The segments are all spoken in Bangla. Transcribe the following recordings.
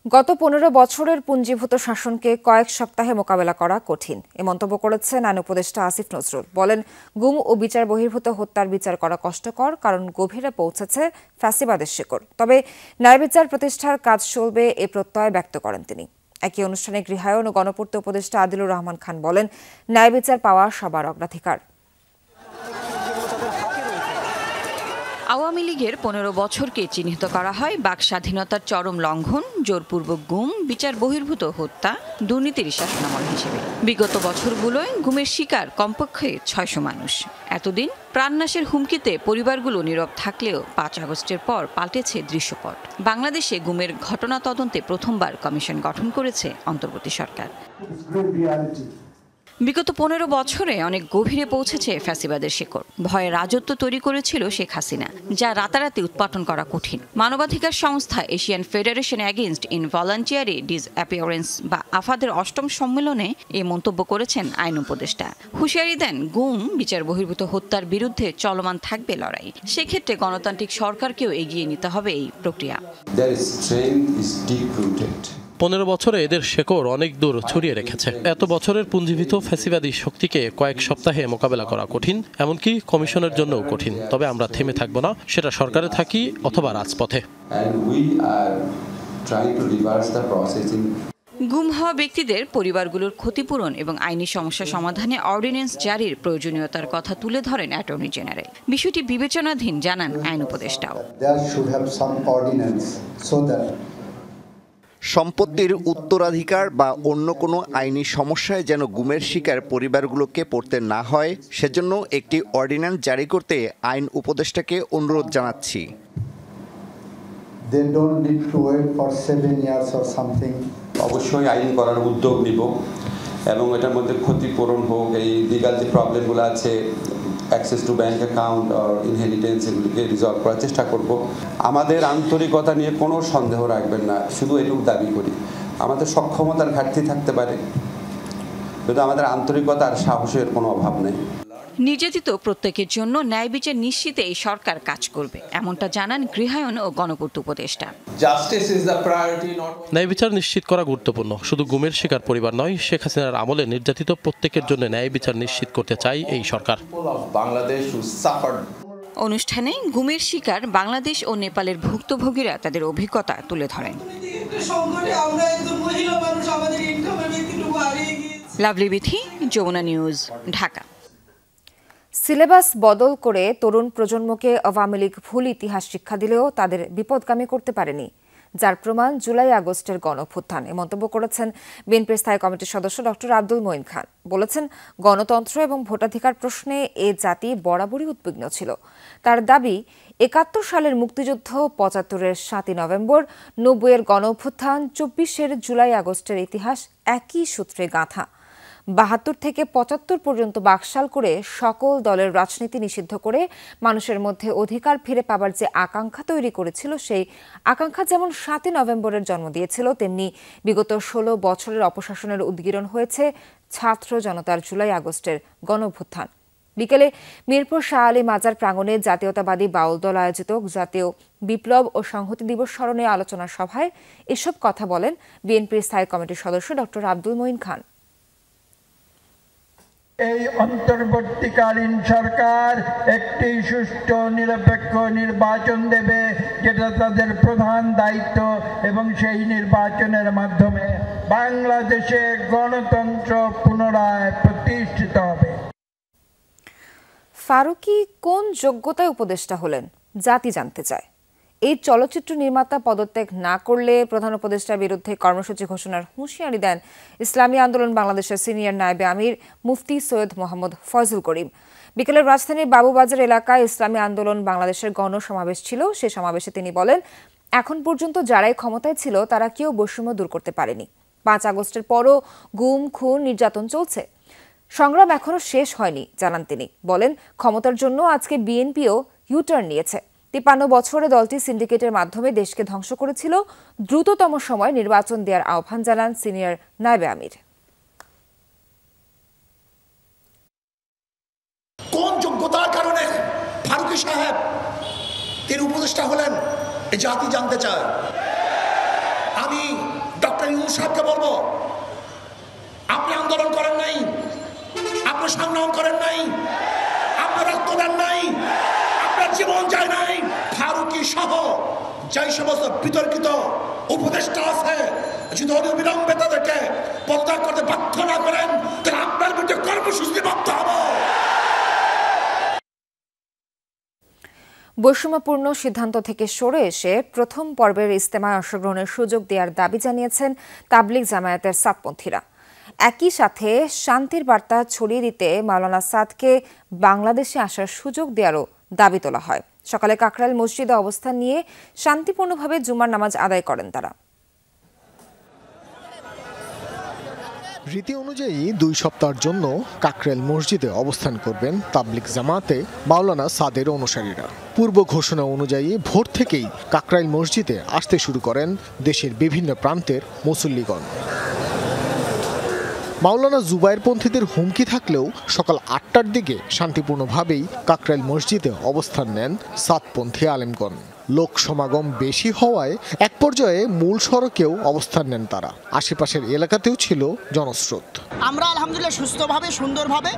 গত 15 বছরের পুঞ্জীভূত শাসনকে কয়েক সপ্তাহে মোকাবেলা করা কঠিন এ মন্তব্য করেছেন আইন উপদেষ্টা আসিফ নজরুল। বলেন, গুম ও বিচার বহির্ভূত হত্যার বিচার করা কষ্টকর, কারণ গভীরে পৌঁছেছে ফ্যাসিবাদের শিকড়। তবে ন্যায় বিচার প্রতিষ্ঠার কাজ চলবে এ প্রত্যয় ব্যক্ত করেন তিনি। একই অনুষ্ঠানে গৃহায়ন ও গণপূর্ত উপদেষ্টা আদিলুর রহমান খান বলেন, ন্যায় বিচার পাওয়া সবার অগ্রাধিকার। আওয়ামী লীগের 15 বছরকে চিহ্নিত করা হয় বাক স্বাধীনতার চরম লঙ্ঘন, জোরপূর্বক গুম, বিচার বহির্ভূত হত্যা, দুর্নীতির শাসনামল হিসেবে। বিগত বছরগুলোয় গুমের শিকার কমপক্ষে 600 মানুষ। এতদিন প্রাণনাশের হুমকিতে পরিবারগুলো নীরব থাকলেও 5 আগস্টের পর পাল্টেছে দৃশ্যপট। বাংলাদেশে গুমের ঘটনা তদন্তে প্রথমবার কমিশন গঠন করেছে অন্তর্বর্তী সরকার। বিগত 15 বছরে অনেক গভীরে পৌঁছেছে ফ্যাসিবাদের শিকড়। ভয়ে রাজত্ব তৈরি করেছিল শেখ হাসিনা, যা রাতারাতি উৎপাটন করা কঠিন। মানবাধিকার সংস্থা Asian federation against involuntary disappearance বা আফাদের 8ম সম্মেলনে এই মন্তব্য করেছেন আইন উপদেষ্টা। হুঁশিয়ারি দেন, গুম, বিচার বহির্ভূত হত্যার বিরুদ্ধে চলমান থাকবে লড়াই। সেক্ষেত্রে গণতান্ত্রিক সরকারকেও এগিয়ে নিতে হবে এই প্রক্রিয়া। 15 বছরে এদের শেকড় অনেক দূর ছড়িয়ে রেখেছে। এত বছরের পুঞ্জীভূত ফ্যাসিবাদী শক্তিকে কয়েক সপ্তাহে মোকাবেলা করা কঠিন, এমনকি কমিশনের জন্যও কঠিন। তবে আমরা থেমে থাকব না, সেটা সরকারে থাকি অথবা রাজপথে। গুম হওয়া ব্যক্তিদের পরিবারগুলোর ক্ষতিপূরণ এবং আইনি সমস্যা সমাধানে অর্ডিন্যান্স জারির প্রয়োজনীয়তার কথা তুলে ধরেন অ্যাটর্নি জেনারেল। বিষয়টি বিবেচনাধীন জানান আইন উপদেষ্টাও। সম্পত্তির উত্তরাধিকার বা অন্য কোনো আইনি সমস্যায় যেন গুমের শিকার পরিবারগুলোকে পড়তে না হয়, সেজন্য একটি অর্ডিন্যান্স জারি করতে আইন উপদেষ্টাকে অনুরোধ জানাচ্ছি। অবশ্যই আইন করার উদ্যোগ নিব এবং এটার মধ্যে ক্ষতিপূরণ হোক, এই লিগাল যে প্রবলেমগুলো আছে, অ্যাক্সেস টু ব্যাংক অ্যাকাউন্ট আর ইনহেরিটেন্স, এগুলিকে রিজলভ করার চেষ্টা করব। আমাদের আন্তরিকতা নিয়ে কোনো সন্দেহ রাখবেন না, শুধু এটুকু দাবি করি। আমাদের সক্ষমতার ঘাটতি থাকতে পারে, কিন্তু আমাদের আন্তরিকতা আর সাহসের কোনো অভাব নেই। নির্যাতিত প্রত্যেকের জন্য ন্যায় বিচার নিশ্চিতে এই সরকার কাজ করবে, এমনটা জানান গৃহায়ন ও গণপূর্ত উপদেষ্টা। ন্যায় বিচার নিশ্চিত করা গুরুত্বপূর্ণ। শুধু গুমের শিকার পরিবার নয়, শেখ হাসিনার আমলে নির্যাতিত প্রত্যেকের জন্য ন্যায় বিচার নিশ্চিত করতে চাই এই সরকার। অনুষ্ঠানে গুমের শিকার বাংলাদেশ ও নেপালের ভুক্তভোগীরা তাদের অভিজ্ঞতা তুলে ধরেন। লাভলি বিথি, যমুনা নিউজ, ঢাকা। সিলেবাস বদল করে তরুণ প্রজন্মকে আওয়ামী লীগ ভুল ইতিহাস শিক্ষা দিলেও তাদের বিপদগামী করতে পারেনি, যার প্রমাণ জুলাই আগস্টের গণঅভ্যুত্থান। এ মন্তব্য করেছেন বিএনপির স্থায়ী কমিটির সদস্য ডক্টর আব্দুল মঈন খান। বলেছেন, গণতন্ত্র এবং ভোটাধিকার প্রশ্নে এ জাতি বরাবরই উদ্বিগ্ন ছিল। তার দাবি, ৭১ সালের মুক্তিযুদ্ধ, ৭৫-এর ৭ই নভেম্বর, ৯০-এর গণঅভ্যুত্থান, ২৪-এর জুলাই আগস্টের ইতিহাস একই সূত্রে গাঁথা। ৭২ থেকে ৭৫ পর্যন্ত বাকশাল করে সকল দলের রাজনীতি নিষিদ্ধ করে মানুষের মধ্যে অধিকার ফিরে পাবার যে আকাঙ্ক্ষা তৈরি করেছিল, সেই আকাঙ্ক্ষা যেমন ৭ই নভেম্বরের জন্ম দিয়েছিল, তেমনি বিগত ১৬ বছরের অপশাসনের উদ্গীরণ হয়েছে ছাত্র জনতার জুলাই আগস্টের গণঅভ্যুত্থান। বিকেলে মিরপুর শাহ আলী মাজার প্রাঙ্গণে জাতীয়তাবাদী বাউল দল আয়োজিত জাতীয় বিপ্লব ও সংহতি দিবস স্মরণে আলোচনা সভায় এসব কথা বলেন বিএনপির স্থায়ী কমিটির সদস্য ডক্টর আব্দুল মঈন খান। এই অন্তর্বর্তীকালীন সরকার একটি সুষ্ঠু নিরপেক্ষ নির্বাচন দেবে, যেটা তাদের প্রধান দায়িত্ব, এবং সেই নির্বাচনের মাধ্যমে বাংলাদেশে গণতন্ত্র পুনরায় প্রতিষ্ঠিত হবে। ফারুকী কোন যোগ্যতায় উপদেষ্টা হলেন, জাতি জানতে চায়। এই চলচ্চিত্র নির্মাতা পদত্যাগ না করলে প্রধান উপদেষ্টার বিরুদ্ধে কর্মসূচি ঘোষণার হুঁশিয়ারি দেন ইসলামী আন্দোলন বাংলাদেশের সিনিয়র নায়েবে আমির মুফতি সৈয়দ মোহাম্মদ ফয়জুল করিম। বিকেলে রাজধানীর বাবুবাজার এলাকায় ইসলামী আন্দোলন বাংলাদেশের গণসমাবেশ ছিল। সে সমাবেশে তিনি বলেন, এখন পর্যন্ত যারাই ক্ষমতায় ছিল তারা কেউ বৈষম্য দূর করতে পারেনি। ৫ আগস্টের পরও গুম, খুন, নির্যাতন চলছে। সংগ্রাম এখনো শেষ হয়নি, জানান তিনি। বলেন, ক্ষমতার জন্য আজকে বিএনপিও ইউটার্ন নিয়েছে। ৫৩ বছরে দলটি সিন্ডিকেটের মাধ্যমে দেশকে ধ্বংস করেছিল। দ্রুততম সময় নির্বাচন দেওয়ার আহ্বান জানান সিনিয়র নায়েবে আমির। কোন যোগ্যতার কারণে ফারুকী সাহেব তিনি উপদেষ্টা হলেন, এই জাতি জানতে চায়। আমি সাহেবকে বলবো, আপনি আন্দোলন করেন নাই, আপনি সংগ্রাম করেন নাই, আপনার রক্ত দেন নাই, আপনার জীবন যায় নাই। ফারুকী সহ যেই সমস্ত বিতর্কিত উপদেষ্টা আছে, যদি অবিলম্বে তাদেরকে পদত্যাগ করতে বাধ্য না করেন, তাহলে আপনার বিরুদ্ধে কর্মসূচি বাধ্য হবো। বৈষম্যপূর্ণ সিদ্ধান্ত থেকে সরে এসে প্রথম পর্বের ইজতেমায় অংশগ্রহণের সুযোগ দেওয়ার দাবি জানিয়েছেন তাবলিগ জামায়াতের সাতপন্থীরা। একই সাথে শান্তির বার্তা ছড়িয়ে দিতে মাওলানা সাদকে বাংলাদেশে আসার সুযোগ দেওয়ারও দাবি তোলা হয়। সকালে কাকরাইল মসজিদে অবস্থান নিয়ে শান্তিপূর্ণভাবে জুমার নামাজ আদায় করেন তারা। রীতি অনুযায়ী 2 সপ্তাহের জন্য কাকরাইল মসজিদে অবস্থান করবেন তাবলিগ জামাতে মাওলানা সাদের অনুসারীরা। পূর্ব ঘোষণা অনুযায়ী ভোর থেকেই কাকরাইল মসজিদে আসতে শুরু করেন দেশের বিভিন্ন প্রান্তের মুসল্লিগণ। মাওলানা জুবায়েরপন্থীদের হুমকি থাকলেও সকাল 8টার দিকে শান্তিপূর্ণভাবেই কাকরাইল মসজিদে অবস্থান নেন সাতপন্থী আলেমগণ। লোক সমাগম বেশি হওয়ায় এক পর্যায়ে মূল সড়কেও অবস্থান নেন তারা। আশেপাশের এলাকাতেও ছিল জনস্রোত। আমরা আলহামদুলিল্লাহ সুস্থভাবে সুন্দরভাবে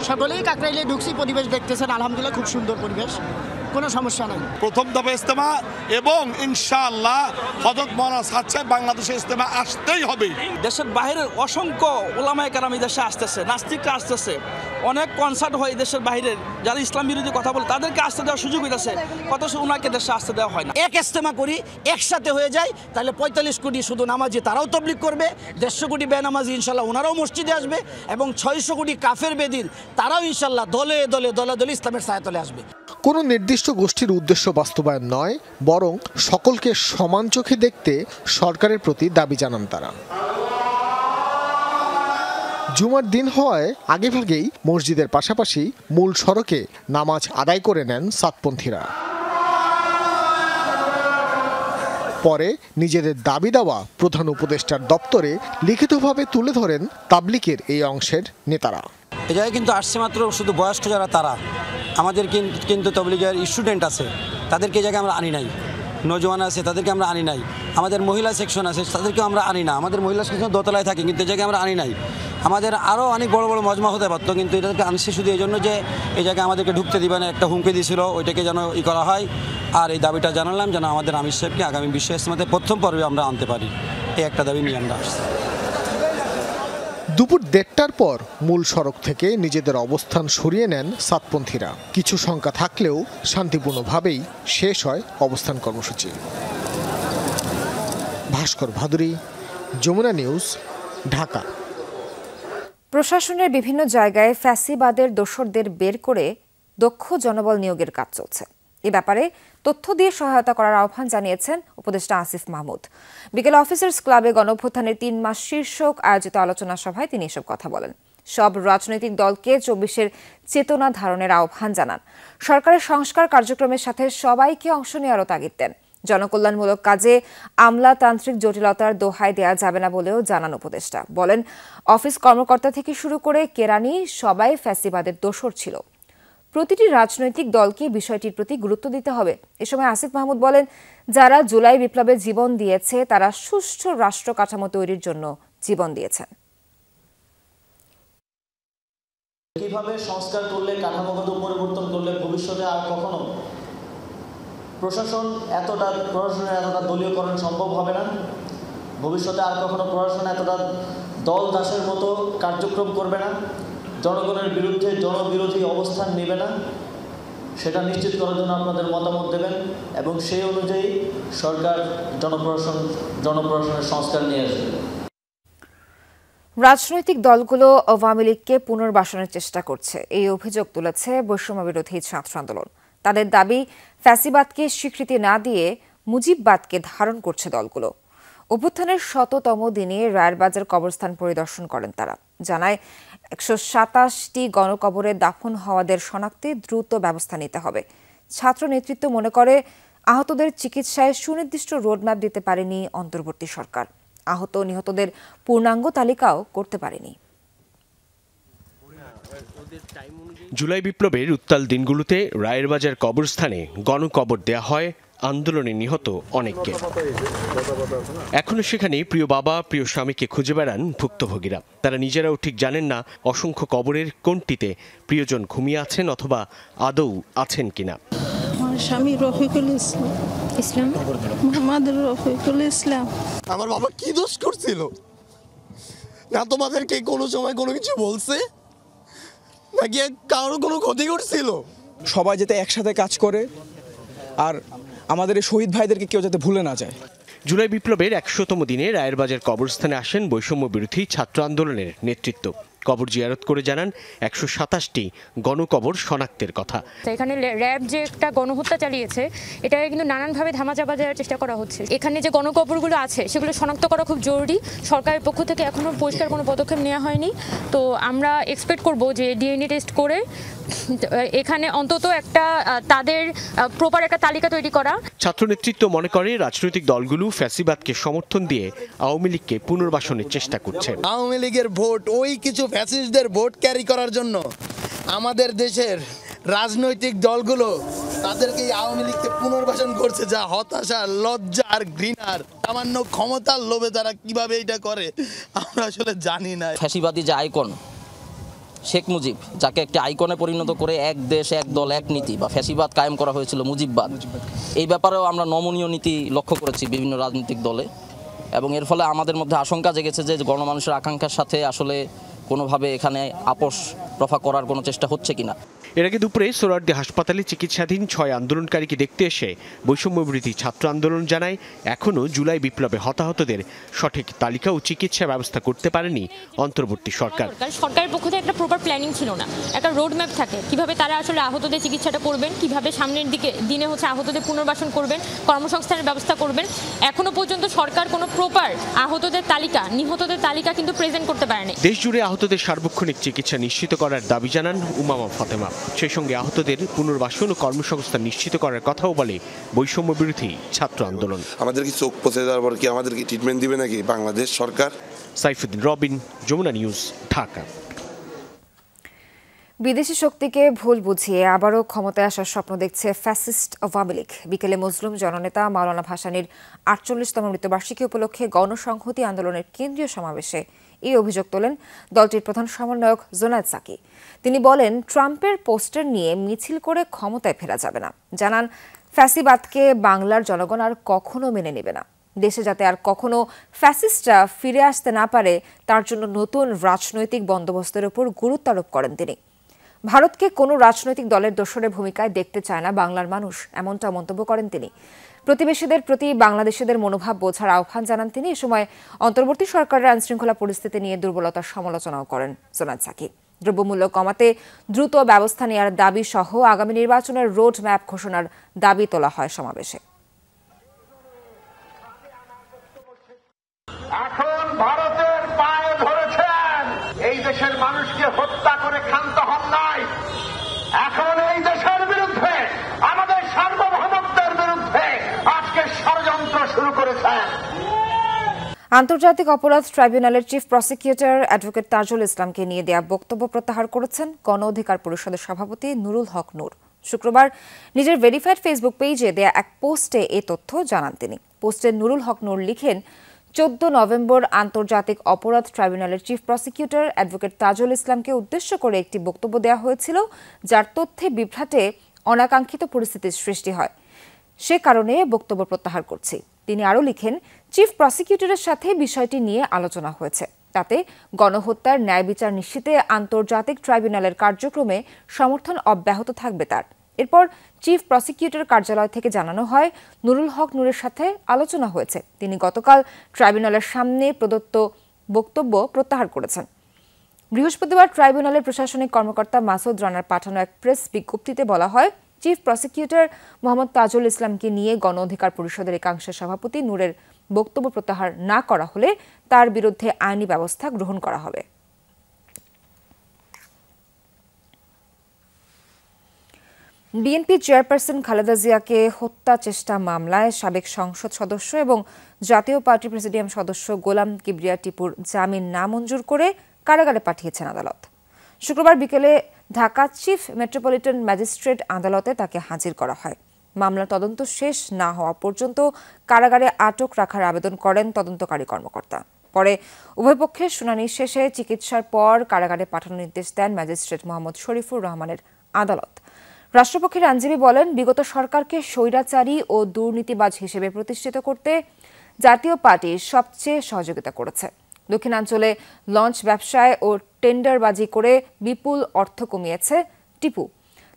সকলেই কাকরাইলে ঢুকছি। পরিবেশ দেখতেছেন আলহামদুলিল্লাহ খুব সুন্দর পরিবেশ, কোনো সমস্যা নেই। প্রথম দফা ইজতেমা এবং ইনশাআল্লাহ হযরত মাওলানা সাদ সাহেব বাংলাদেশে ইজতেমা আসতেই হবে। দেশের বাইরের অসংখ্য উলামায়ে কেরাম দেশে আসতেছে, নাস্তিকরা আসতেছে, অনেক কনসার্ট হয় দেশের বাইরের যারা ইসলাম বিরোধী কথা বলে তাদেরকে আসতে দেওয়ার সুযোগ হইতেছে, অথচ ওনাকে দেশে আসতে দেওয়া হয় না। এক ইজতেমা করি একসাথে হয়ে যায়, তাহলে 45 কোটি শুধু নামাজি তারাও তবলিগ করবে, 150 কোটি বেনামাজি ইনশাল্লাহ ওনারাও মসজিদে আসবে, এবং 600 কোটি কাফের বেদির তারাও ইনশাল্লাহ দলে দলে দলে ইসলামের ছায়াতলে আসবে। কোনো নির্দিষ্ট গোষ্ঠীর উদ্দেশ্য বাস্তবায়ন নয়, বরং সকলকে সমান চোখে দেখতে সরকারের প্রতি দাবি জানান তারা। জুমার দিন হওয়ায় আগেভাগেই মসজিদের পাশাপাশি মূল সড়কে নামাজ আদায় করে নেন সাতপন্থীরা। পরে নিজেদের দাবি দেওয়া প্রধান উপদেষ্টার দপ্তরে লিখিতভাবে তুলে ধরেন তাবলিগের এই অংশের নেতারা। এ জায়গায় কিন্তু আসছে মাত্র শুধু বয়স্ক যারা তারা, আমাদের কিন্তু তবলিগের স্টুডেন্ট আছে তাদেরকে এই জায়গায় আমরা আনি নাই, নজওয়ান আছে তাদেরকে আমরা আনি নাই, আমাদের মহিলা সেকশন আছে তাদেরকেও আমরা আনি না, আমাদের মহিলা সেকশন দোতলায় থাকে কিন্তু এই জায়গায় আমরা আনি নাই। আমাদের আরও অনেক বড় বড় মজমা হতে পারতো, কিন্তু এটাকে আনছি শুধু এই জন্য যে এই জায়গায় আমাদেরকে ঢুকতে দিবে না, একটা হুমকি দিয়েছিল, ওইটাকে যেন করা হয়। আর এই দাবিটা জানালাম যেন আমাদের আমির সাহেবকে আগামী বিশ্ব ইজতেমাতে প্রথম পর্বে আমরা আনতে পারি, এই একটা দাবি নিয়ে আমরা আসছি। দুপুর 1:30টার পর মূল সড়ক থেকে নিজেদের অবস্থান সরিয়ে নেন সাতপন্থীরা। কিছু শঙ্কা থাকলেও শান্তিপূর্ণভাবেই শেষ হয় অবস্থান কর্মসূচি। ভাস্কর ভাদুরী, যমুনা নিউজ, ঢাকা। প্রশাসনের বিভিন্ন জায়গায় ফ্যাসিবাদের দোসরদের বের করে দক্ষ জনবল নিয়োগের কাজ চলছে। এ ব্যাপারে তথ্য দিয়ে সহায়তা করার আহ্বান জানিয়েছেন উপদেষ্টা আসিফ মাহমুদ। বিকেল অফিসার্স ক্লাবে গণঅভ্যুত্থানের 3 মাস শীর্ষক আয়োজিত আলোচনা সভায় তিনি এসব কথা বলেন। সব রাজনৈতিক দলকে 24-এর চেতনা ধারণের আহ্বান জানান। সরকারের সংস্কার কার্যক্রমের সাথে সবাইকে অংশ নেওয়ারও তাগিদ দেন। জনকল্যাণমূলক কাজে আমলাতান্ত্রিক জটিলতার দোহাই দেওয়া যাবে না বলেও জানান উপদেষ্টা। বলেন, অফিস কর্মকর্তা থেকে শুরু করে কেরানি সবাই ফ্যাসিবাদের দোসর ছিল। প্রতিটি রাজনৈতিক দলকে বিষয়টির প্রতি গুরুত্ব দিতে হবে। এ সময় আসিফ মাহমুদ বলেন, যারা জুলাই বিপ্লবে জীবন দিয়েছে তারা সুষ্ঠু রাষ্ট্র কাঠামো তৈরির জন্য জীবন দিয়েছেন। কিভাবে সংস্কার করলে, কাঠামোগত পরিবর্তন করলে ভবিষ্যতে আর কখনো প্রশাসনের এতটা দলীয়করণ সম্ভব হবে না। ভবিষ্যতে আর কখনো প্রশাসন এতটা দল দাসের মতো কার্যক্রম করবে না, জনগণের বিরুদ্ধে জনবিরোধী অবস্থান নেবে না। সেটা নিশ্চিত করার জন্য আপনাদের মতামত দেবেন এবং সেই অনুযায়ী সরকার জনপ্রশাসনের সংস্কার নিয়ে আসবে। রাজনৈতিক দলগুলো আওয়ামী লীগকে পুনর্বাসনের চেষ্টা করছে, এই অভিযোগ তুলেছে বৈষম্য বিরোধী ছাত্র আন্দোলন। তাদের দাবি, ফ্যাসিবাদকে স্বীকৃতি না দিয়ে মুজিববাদকে ধারণ করছে দলগুলো। অভ্যুত্থানের 100তম দিনে রায়েরবাজার কবরস্থান পরিদর্শন করেন তারা। জানায়, 127টি গণকবরে দাফন হওয়াদের শনাক্তে দ্রুত ব্যবস্থা নিতে হবে। ছাত্র নেতৃত্ব মনে করে, আহতদের চিকিৎসায় সুনির্দিষ্ট রোডম্যাপ দিতে পারেনি অন্তর্বর্তী সরকার। আহত নিহতদের পূর্ণাঙ্গ তালিকাও করতে পারেনি। জুলাই বিপ্লবের উত্তাল দিনগুলোতে রায়েরবাজার কবরস্থানে গণকবর দেয়া হয় আন্দোলনে নিহত অনেককে। এখনো সেখানে প্রিয় বাবা, প্রিয় স্বামীকে খুঁজে বেড়ান ভুক্তভোগীরা। তারা নিজেরাও ঠিক জানেন না অসংখ্য কবরের কোনটিতে প্রিয়জন ঘুমিয়ে আছেন অথবা আদৌ আছেন কিনা। আমার স্বামী রফিকুল ইসলাম, মোহাম্মদ রফিকুল ইসলাম। আমার বাবা কি দোষ করছিল? না তোমাদেরকে কোনো সময় কোনো কিছু বলছে, নাকি কারোর কোনো ক্ষতি করছিল? সবাই যাতে একসাথে কাজ করে, আর আমাদের এই শহীদ ভাইদেরকে কেউ যাতে ভুলে না যায়। জুলাই বিপ্লবের ১০০তম দিনে রায়েরবাজার কবরস্থানে আসেন বৈষম্য বিরোধী ছাত্র আন্দোলনের নেতৃত্ব। কবর জিয়ারত করে জানান ১২৭টি গণকবর শনাক্তের কথা। এখানে র্যাব যে একটা গণহত্যা চালিয়েছে, এটাকে কিন্তু নানানভাবে ধামাচাপা দেওয়ার চেষ্টা করা হচ্ছে। এখানে যে গণকবরগুলো আছে সেগুলো শনাক্ত করা খুব জরুরি। সরকারের পক্ষ থেকে এখনও পরিষ্কার কোনো পদক্ষেপ নেওয়া হয়নি। তো আমরা এক্সপেক্ট করব যে ডিএনএ টেস্ট করে এখানে অন্তত একটা তাদের প্রপার একটা তালিকা তৈরি করা। ছাত্র নেতৃত্ব মনে করে রাজনৈতিক দলগুলো ফ্যাসিবাদকে সমর্থন দিয়ে আওয়ামী লীগকে পুনর্বাসনের চেষ্টা করছে। আওয়ামী লীগের ভোট ওই কিছু ফ্যাসিস্টদের ভোট ক্যারি করার জন্য আমাদের দেশের রাজনৈতিক দলগুলো তাদেরকে আওয়ামী লীগকে পুনর্বাসন করছে, যা হতাশা, লজ্জা আর ঘৃণার। সামান্য ক্ষমতার লোভে তারা কিভাবে এটা করে আমরা আসলে জানি না। ফ্যাসিবাদী যে আইকন শেখ মুজিব, যাকে একটি আইকনে পরিণত করে এক দেশ এক দল এক নীতি বা ফ্যাসিবাদ কায়েম করা হয়েছিল, মুজিববাদ, এই ব্যাপারেও আমরা নমনীয় নীতি লক্ষ্য করেছি বিভিন্ন রাজনৈতিক দলে। এবং এর ফলে আমাদের মধ্যে আশঙ্কা জেগেছে যে গণমানুষের আকাঙ্ক্ষার সাথে আসলে কোনোভাবে এখানে আপোষ রফা করার কোনো চেষ্টা হচ্ছে কিনা। এর আগে দুপুরে সোহরাওয়ার্দী হাসপাতালে চিকিৎসাধীন ৬ আন্দোলনকারীকে দেখতে এসে বৈষম্য বিরোধী ছাত্র আন্দোলন জানায় এখনও জুলাই বিপ্লবে হতাহতদের সঠিক তালিকা ও চিকিৎসা ব্যবস্থা করতে পারেনি অন্তর্বর্তী সরকার। সরকারের পক্ষ থেকে একটা প্রপার প্ল্যানিং ছিল না, একটা রোড ম্যাপ থাকে কিভাবে তারা আসলে আহতদের চিকিৎসাটা করবেন, কিভাবে সামনের দিনে আহতদের পুনর্বাসন করবেন, কর্মসংস্থানের ব্যবস্থা করবেন। এখনো পর্যন্ত সরকার কোনো প্রপার আহতদের তালিকা, নিহতদের তালিকা কিন্তু প্রেজেন্ট করতে পারেনি। দেশ জুড়ে আহতদের সার্বক্ষণিক চিকিৎসা নিশ্চিত করার দাবি জানান উমামা ফাতেমা। সেই সঙ্গে আহতদের পুনর্বাসন ও কর্মসংস্থান নিশ্চিত করার কথাও বলে বৈষম্য বিরোধী ছাত্র আন্দোলন। আমাদের কি চোখ পচে যাওয়ার পর কি আমাদেরকে ট্রিটমেন্ট দিবে নাকি বাংলাদেশ সরকার? সাইফুদ্দিন রবিন, যমুনা নিউজ, ঢাকা। বিদেশি শক্তিকে ভুল বুঝিয়ে আবারও ক্ষমতায় আসার স্বপ্ন দেখছে ফ্যাসিস্ট আওয়ামী লীগ। বিকেলে মজলুম জননেতা মাওলানা ভাসানীর ৪৮তম মৃত্যুবার্ষিকী উপলক্ষে গণসংহতি আন্দোলনের কেন্দ্রীয় সমাবেশে এই অভিযোগ তোলেন দলটির প্রধান সমন্বয়ক জোনায়েদ সাকি। তিনি বলেন, ট্রাম্পের পোস্টার নিয়ে মিছিল করে ক্ষমতায় ফেরা যাবে না। জানান, ফ্যাসিবাদকে বাংলার জনগণ আর কখনো মেনে নেবে না। দেশে যাতে আর কখনো ফ্যাসিস্টরা ফিরে আসতে না পারে তার জন্য নতুন রাজনৈতিক বন্দোবস্তের উপর গুরুত্ব আরোপ করেন তিনি। ভারতকে কোনো রাজনৈতিক দলের দোসরের ভূমিকায় দেখতে চায় না বাংলার মানুষ, এমনটা মন্তব্য করেন তিনি। প্রতিবেশীদের প্রতি বাংলাদেশিদের মনোভাব বোঝার আহ্বান জানান তিনি। এ সময় অন্তর্বর্তী সরকারের আইনশৃঙ্খলা পরিস্থিতি নিয়ে দুর্বলতার সমালোচনাও করেন জোনায়েদ সাকি। দ্রব্যমূল্য কমাতে দ্রুত ব্যবস্থা নেওয়ার দাবি সহ আগামী নির্বাচনের রোড ম্যাপ ঘোষণার দাবি তোলা হয় সমাবেশে। এখন ভারতের পায়ে ধরেছেন, এই দেশের মানুষকে হত্যা করে ক্ষান্ত হন নাই। এখন এই দেশের বিরুদ্ধে, আমাদের সার্বভৌমত্বের বিরুদ্ধে আজকে ষড়যন্ত্র শুরু করেছেন। আন্তর্জাতিক অপরাধ ট্রাইব্যুনালের চিফ প্রসিকিউটর অ্যাডভোকেট তাজুল ইসলামকে নিয়ে দেয়া বক্তব্য প্রত্যাহার করেছেন গণ অধিকার পরিষদের সভাপতি নুরুল হক নূর। শুক্রবার নিজের ভেরিফাইড ফেসবুক পেজে দেয়া এক পোস্টে এ তথ্য জানান তিনি। পোস্টে নুরুল হক নূর লিখেন, 14 নভেম্বর আন্তর্জাতিক অপরাধ ট্রাইব্যুনালের চিফ প্রসিকিউটর অ্যাডভোকেট তাজুল ইসলামকে উদ্দেশ্য করে একটি বক্তব্য দেওয়া হয়েছিল, যার তথ্যে বিভ্রাটে অনাকাঙ্ক্ষিত পরিস্থিতির সৃষ্টি হয়। সে কারণে বক্তব্য প্রত্যাহার করছি। তিনি আরও লিখেন, চিফ প্রসিকিউটরের সাথে বিষয়টি নিয়ে আলোচনা হয়েছে। তাতে গণহত্যার ন্যায় বিচার নিশ্চিতে আন্তর্জাতিক ট্রাইব্যুনালের কার্যক্রমে সমর্থন অব্যাহত থাকবে তার। এরপর চিফ প্রসিকিউটর কার্যালয় থেকে জানানো হয়, নুরুল হক নূরের সাথে আলোচনা হয়েছে। তিনি গতকাল ট্রাইব্যুনালের সামনে প্রদত্ত বক্তব্য প্রত্যাহার করেছেন। বৃহস্পতিবার ট্রাইব্যুনালের প্রশাসনিক কর্মকর্তা মাসুদ রানার পাঠানো এক প্রেস বিজ্ঞপ্তিতে বলা হয়, চিফ প্রসিকিউটর মোহাম্মদ তাজুল ইসলামকে নিয়ে গণ অধিকার পরিষদের একাংশের সভাপতি নূরের বক্তব্য প্রত্যাহার না করা হলে তার বিরুদ্ধে আইনি ব্যবস্থা গ্রহণ করা হবে। বিএনপি চেয়ারপারসন খালেদা জিয়াকে হত্যা চেষ্টা মামলায় সাবেক সংসদ সদস্য এবং জাতীয় পার্টি প্রেসিডিয়াম সদস্য গোলাম কিবরিয়া টিপুর জামিন নামঞ্জুর করে কারাগারে পাঠিয়েছেন আদালত। শুক্রবার বিকেলে ঢাকা চিফ মেট্রোপলিটন ম্যাজিস্ট্রেট আদালতে তাকে হাজির করা হয়। মামলার তদন্ত শেষ না হওয়া পর্যন্ত কারাগারে আটক রাখার আবেদন করেন তদন্তকারী কর্মকর্তা। পরে উভয় পক্ষের শুনানি শেষে চিকিৎসার পর কারাগারে পাঠানোর নির্দেশ দেন ম্যাজিস্ট্রেট মোহাম্মদ শরীফুর রহমানের আদালত। রাষ্ট্রপক্ষের আইনজীবী বলেন, বিগত সরকারকে স্বৈরাচারী ও দুর্নীতিবাজ হিসেবে প্রতিষ্ঠিত করতে জাতীয় পার্টি সবচেয়ে সহযোগিতা করেছে। দক্ষিণাঞ্চলে লঞ্চ ব্যবসায় ও টেন্ডারবাজি করে বিপুল অর্থ কমিয়েছে টিপু।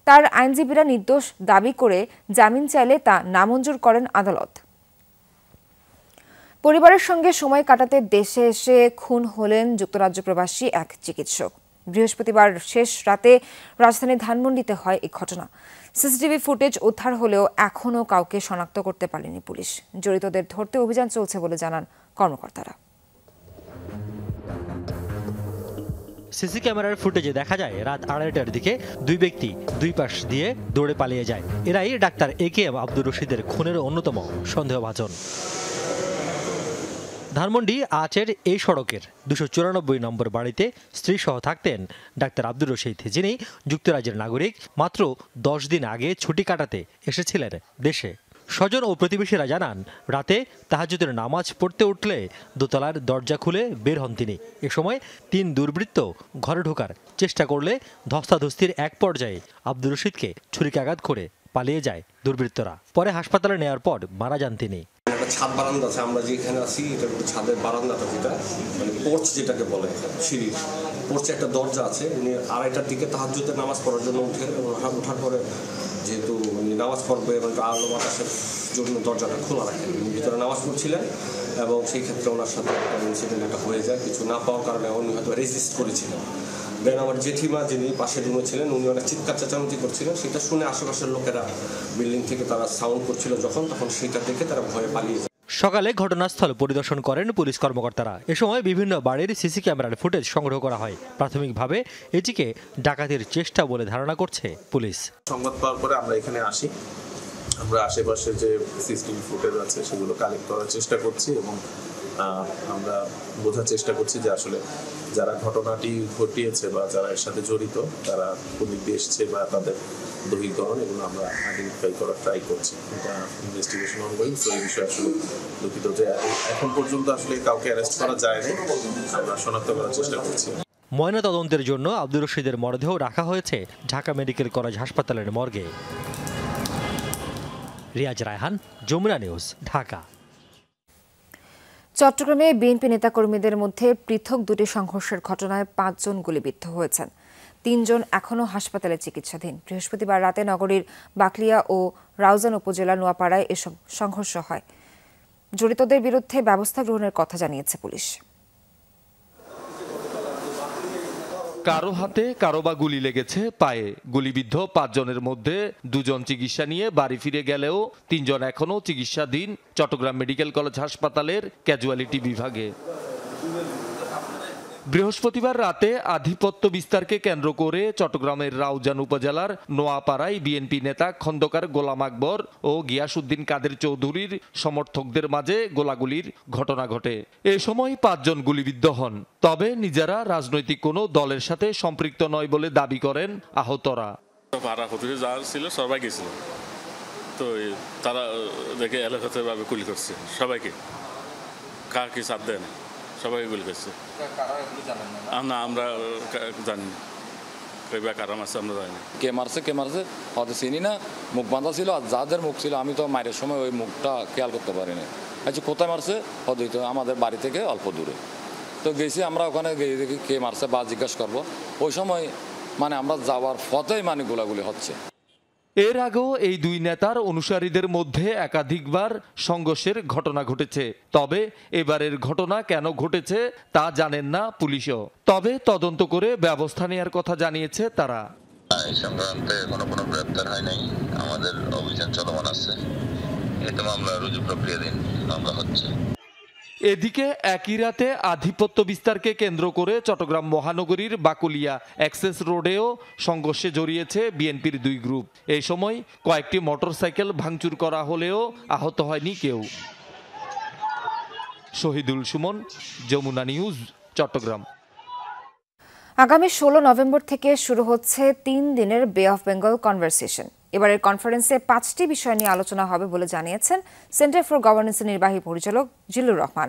তার আইনজীবীরা নির্দোষ দাবি করে জামিন চাইলে তা নামঞ্জুর করেন আদালত। পরিবারের সঙ্গে সময় কাটাতে দেশে এসে খুন হলেন যুক্তরাজ্য প্রবাসী এক চিকিৎসক। বৃহস্পতিবার শেষ রাতে রাজধানীর ধানমন্ডিতে হয় এই ঘটনা। সিসিটিভি ফুটেজ উদ্ধার হলেও এখনও কাউকে শনাক্ত করতে পারেনি পুলিশ। জড়িতদের ধরতে অভিযান চলছে বলে জানান কর্মকর্তারা। সিসি ক্যামেরার ফুটেজে দেখা যায় রাত 2:30টার দিকে দুই ব্যক্তি দুই পাশ দিয়ে দৌড়ে পালিয়ে যায়। এরাই ডাক্তার AKM আব্দুর রশিদের খুনের অন্যতম সন্দেহভাজন। ধানমন্ডি আচের এই সড়কের 294 নম্বর বাড়িতে স্ত্রী সহ থাকতেন ডাক্তার আব্দুর রশিদ, যিনি যুক্তরাজ্যের নাগরিক। মাত্র 10 দিন আগে ছুটি কাটাতে এসেছিলেন দেশে। স্বজন ও প্রতিবেশীরা জানান, রাতে তাহাজ্জুদের নামাজ পড়তে উঠলে দোতলার দরজা খুলে বের হন তিনি। এ সময় 3 দুর্বৃত্ত ঘরে ঢোকার চেষ্টা করলে ধস্তাধস্তির এক পর্যায়ে আব্দুর রশিদকে ছুরিকাঘাত করে পালিয়ে যায় দুর্বৃত্তরা। পরে হাসপাতালে নেওয়ার পর মারা যান তিনি। ছাদ বারান্দা আছে, আমরা যেখানে আছি এটা ছাদের বারান্দাটা, যেটা মানে পোর্চ যেটাকে বলে, সিঁড়ির পোর্চে একটা দরজা আছে। উনি 2:30টার দিকে তাহাজ্জুদের নামাজ পড়ার জন্য উঠে, এবং ওঠার পরে যেহেতু উনি নামাজ পড়বে এবং আলো বাতাসের জন্য দরজাটা খোলা রাখেন, উনি ভিতরে নামাজ পড়ছিলেন এবং সেই ক্ষেত্রে ওনার সাথে একটা ইনসিডেন্ট একটা হয়ে যায়। কিছু না পাওয়ার কারণে উনি হয়তো রেজিস্ট করেছিলেন। দেন আমার জেঠিমা, যিনি পাশে রুমে ছিলেন, উনি অনেক চিৎকার চেঁচামেচি করছিলেন। সেটা শুনে আশেপাশের লোকেরা বিল্ডিং থেকে তারা সাউন্ড করছিল তখন সেটা দেখে তারা ভয়ে পালিয়ে যায়। সকালে ঘটনাস্থল পরিদর্শন করেন পুলিশ কর্মকর্তারা। এ সময় বিভিন্ন বাড়ির সিসি ক্যামেরার ফুটেজ সংগ্রহ করা হয়। প্রাথমিকভাবে এটিকে ডাকাতির চেষ্টা বলে ধারণা করছে পুলিশ। সংবাদ পাওয়ার পরে আমরা এখানে আসি। আমরা আশেপাশে যে সিসিটিভি ফুটেজ আছে সেগুলো কালেক্ট করার চেষ্টা করছি এবং আমরা বোঝার চেষ্টা করছি যে আসলে যারা ঘটনাটি ঘটিয়েছে বা যারা এর সাথে জড়িত তারা কোন দিক দিয়ে এসছে বা তাদের দলীয়করণ, এগুলো আমরা আইডেন্টিফাই করার ট্রাই করছি। এটা ইনভেস্টিগেশন অনগোয়িং। সো এই বিষয়ে আসলে দুঃখিত যে এখন পর্যন্ত আসলে কাউকে অ্যারেস্ট করা যায়নি। আমরা শনাক্ত করার চেষ্টা করছি। ময়নাতদন্তের জন্য আব্দুর রশিদের মরদেহ রাখা হয়েছে ঢাকা মেডিকেল কলেজ হাসপাতালের মর্গে। রিয়াজ রায়হান, যমুনা নিউজ, ঢাকা। চট্টগ্রামে বিএনপি নেতাকর্মীদের মধ্যে পৃথক দুটি সংঘর্ষের ঘটনায় 5 জন গুলিবিদ্ধ হয়েছেন। 3 জন এখনও হাসপাতালে চিকিৎসাধীন। বৃহস্পতিবার রাতে নগরীর বাকলিয়া ও রাউজান উপজেলার নোয়াপাড়ায় এসব সংঘর্ষ হয়। জড়িতদের বিরুদ্ধে ব্যবস্থা গ্রহণের কথা জানিয়েছে পুলিশ। কারো হাতে কারো বা গুলি লেগেছে পায়ে। গুলিবিদ্ধ 5 জনের মধ্যে 2 জন চিকিৎসা নিয়ে বাড়ি ফিরে গেলেও 3 জন এখনও চিকিৎসাধীন চট্টগ্রাম মেডিকেল কলেজ হাসপাতালের ক্যাজুয়ালিটি বিভাগে। বৃহস্পতিবার রাতে আধিপত্য বিস্তারকে কেন্দ্র করে চট্টগ্রামের রাউজান উপজেলার নোয়াপাড়ায় বিএনপি নেতা খন্দকার গোলাম আকবর ও গিয়াসউদ্দিন কাদের চৌধুরীর সমর্থকদের মাঝে গোলাগুলির ঘটনা ঘটে। এ সময় 5 জন গুলিবিদ্ধ হন। তবে নিজেরা রাজনৈতিক কোনো দলের সাথে সম্পৃক্ত নয় বলে দাবি করেন আহতরা। যারা ছিল সবাই গেছিল, তো তারা দেখে এলাকাতে ভাবে গুলি করছে সবাইকে, কার কি সাথ দেয় না, সবাই গুলি করছে। আমরা জানি কারা মারছে আমরা জানি। কে মারছে হয়তো চিনি না, মুখ বাঁধা ছিল আর যাদের মুখ ছিল আমি তো মায়ের সময় ওই মুখটা খেয়াল করতে পারিনি। আচ্ছা কোথায় মারছে হয়তো আমাদের বাড়ি থেকে অল্প দূরে, তো গেছি আমরা ওখানে গিয়ে দেখি কে মারছে বা জিজ্ঞাসা করবো। ওই সময় মানে আমরা যাওয়ার পথেই মানে গোলাগুলি হচ্ছে। এর আগেও এই 2 নেতার অনুসারীদের মধ্যে একাধিকবার সংঘর্ষের ঘটনা ঘটেছে। তবে এবারের ঘটনা কেন ঘটেছে তা জানেন না পুলিশও। তবে তদন্ত করে ব্যবস্থা নেওয়ার কথা জানিয়েছে তারা। এই সংক্রান্তে এখনো কোনো গ্রেপ্তার হয় নাই, আমাদের অভিযান চলমান আছে। এটা মামলা রুজু প্রক্রিয়াধীন, মামলা হচ্ছে। এদিকে একই রাতে আধিপত্য বিস্তারকে কেন্দ্র করে চট্টগ্রাম মহানগরীর বাকলিয়া অ্যাক্সেস রোডেও সংঘর্ষে জড়িয়েছে বিএনপির 2 গ্রুপ। এই সময় কয়েকটি মোটরসাইকেল ভাঙচুর করা হলেও আহত হয়নি কেউ। শহীদুল সুমন, যমুনা নিউজ, চট্টগ্রাম। আগামী 16 নভেম্বর থেকে শুরু হচ্ছে 3 দিনের বে অফ বেঙ্গল কনভারসেশন। এবারের কনফারেন্সে 5টি বিষয় নিয়ে আলোচনা হবে বলে জানিয়েছেন সেন্টার ফর গভর্নেন্সের নির্বাহী পরিচালক জিল্লুর রহমান।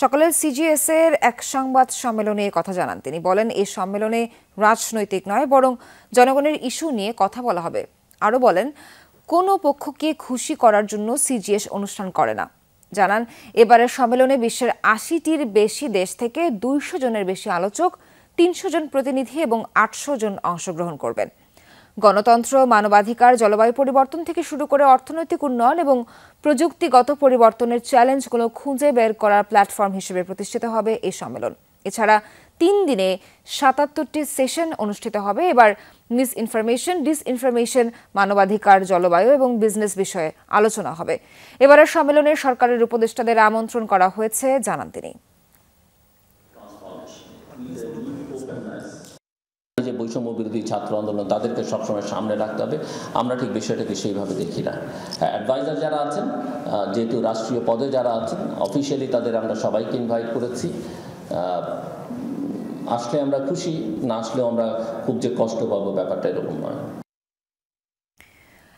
সকালের সিজিএস এর এক সংবাদ সম্মেলনে কথা জানান তিনি। বলেন, এই সম্মেলনে রাজনৈতিক নয় বরং জনগণের ইস্যু নিয়ে কথা বলা হবে। আরও বলেন, কোনো পক্ষকে খুশি করার জন্য সিজিএস অনুষ্ঠান করে না। জানান, এবারের সম্মেলনে বিশ্বের 80টির বেশি দেশ থেকে 200 জনের বেশি আলোচক, 300 জন প্রতিনিধি এবং 800 জন অংশগ্রহণ করবেন। গণতন্ত্র, মানবাধিকার, জলবায়ু পরিবর্তন থেকে শুরু করে অর্থনৈতিক উন্নয়ন এবং প্রযুক্তিগত পরিবর্তনের চ্যালেঞ্জগুলো খুঁজে বের করার প্ল্যাটফর্ম হিসেবে প্রতিষ্ঠিত হবে এই সম্মেলন। এছাড়া 3 দিনে 77টি সেশন অনুষ্ঠিত হবে। এবার মিসইনফরমেশন, ডিসইনফরমেশন, মানবাধিকার, জলবায়ু এবং বিজনেস বিষয়ে আলোচনা হবে। এবারের সম্মেলনে সরকারের উপদেষ্টাদের আমন্ত্রণ করা হয়েছে জানান তিনি। যে বৈষম্য বিরোধী ছাত্র আন্দোলন, তাদেরকে সবসময় সামনে রাখতে হবে। আমরা ঠিক বিষয়টাকে সেইভাবে দেখি না। অ্যাডভাইজার যারা আছেন, যেহেতু রাষ্ট্রীয় পদে যারা আছেন, অফিসিয়ালি তাদের আমরা সবাইকে ইনভাইট করেছি। আসলে আমরা খুশি, না আসলেও আমরা খুব যে কষ্ট পাবো ব্যাপারটা এরকম নয়।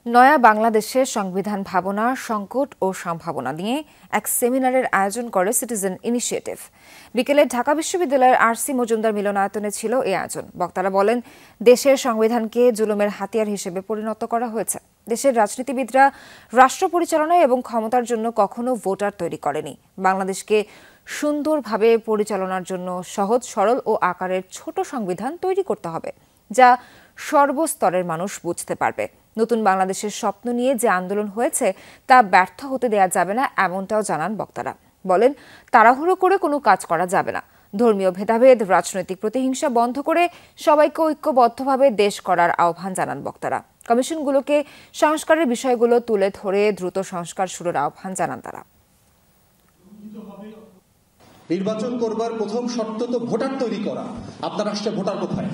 নয়া বাংলাদেশের সংবিধান ভাবনা, সংকট ও সম্ভাবনা নিয়ে এক সেমিনারের আয়োজন করে সিটিজেন ইনিশিয়েটিভ। বিকেলে ঢাকা বিশ্ববিদ্যালয়ের আরসি মজুমদার মিলনায়তনে ছিল এই আয়োজন। বক্তারা বলেন, দেশের সংবিধানকে জুলুমের হাতিয়ার হিসেবে পরিণত করা হয়েছে। দেশের রাজনীতিবিদরা রাষ্ট্র পরিচালনায় এবং ক্ষমতার জন্য কখনো ভোটার তৈরি করেনি। বাংলাদেশকে সুন্দরভাবে পরিচালনার জন্য সহজ, সরল ও আকারের ছোট সংবিধান তৈরি করতে হবে, যা সর্বস্তরের মানুষ বুঝতে পারবে। নতুন বাংলাদেশের স্বপ্ন নিয়ে যে আন্দোলন হয়েছে তা ব্যর্থ হতে দেয়া যাবে না, এমনটাও জানান বক্তারা। বলেন, তাড়াহুড়ো করে কোনো কাজ করা যাবে না। ধর্মীয় ভেদাভেদ, রাজনৈতিক প্রতিহিংসা বন্ধ করে সবাইকে ঐক্যবদ্ধভাবে দেশ করার আহ্বান জানান বক্তারা। কমিশনগুলোকে সংস্কারের বিষয়গুলো তুলে ধরে দ্রুত সংস্কার শুরুর আহ্বান জানান তারা। নির্বাচন করবার প্রথম শর্ত তো ভোটার তৈরি করা। আপনার রাষ্ট্রে ভোটার কোথায়?